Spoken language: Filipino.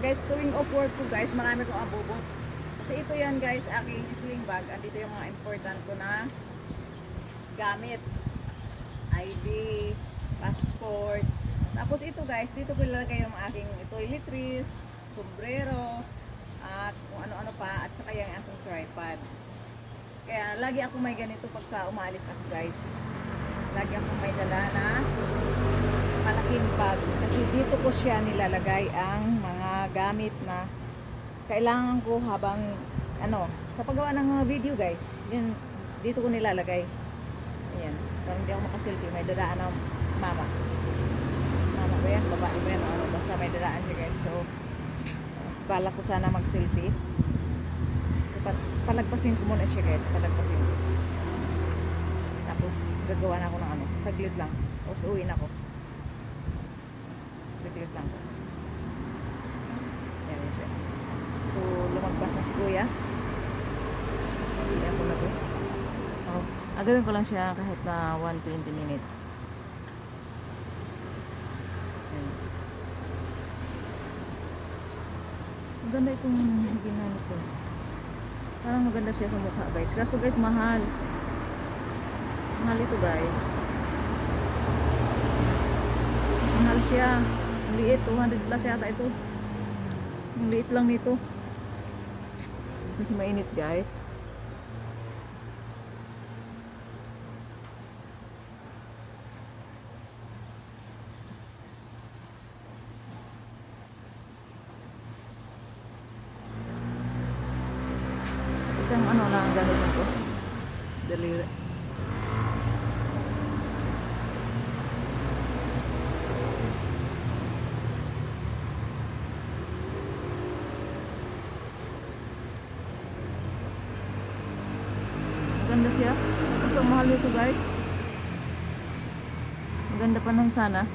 guys, tuwing off work ko guys, marami kong abubot. Kasi ito yan guys, aking sling bag. Andito yung mga important ko na gamit. ID, passport. Tapos ito guys, dito ko ilalagay yung aking toiletries, sombrero, at kung ano-ano pa, at saka yung aking tripod. Kaya lagi ako may ganito pagka umalis ako guys. Lagi ako may dala na malaking bag. Kasi dito ko siya nilalagay ang mga gamit na kailangan ko habang sa paggawa ng mga video guys. Yun, dito ko nilalagay. Ayan. Para hindi ako makaselfie. May dadaan ng mama. Mama ko yan, babae ko yan. Basta may dadaan siya guys. So, balak ko sana mag-selfie. So, palagpasin ko muna siya guys. Palagpasin ko. Tapos, gagawa na ako ng saglit lang. Tapos, uwi na ako. Saglit lang. Yan siya. So, lumagpas na si Kuya. Siya ko na to. Agawin ko lang siya kahit na 120 minutes. Maganda itong ginamit ko. Parang maganda siya sa mukha guys. Kaso guys, mahal. Mahal ito guys. Mahal siya. Ang liit, 200 plus yata ito. Ang liit lang nito. Kasi mainit guys. Isang lang ang gamit nito. Daliri. Maganda siya. Kasi mahal nito guys. Maganda pa nung sana.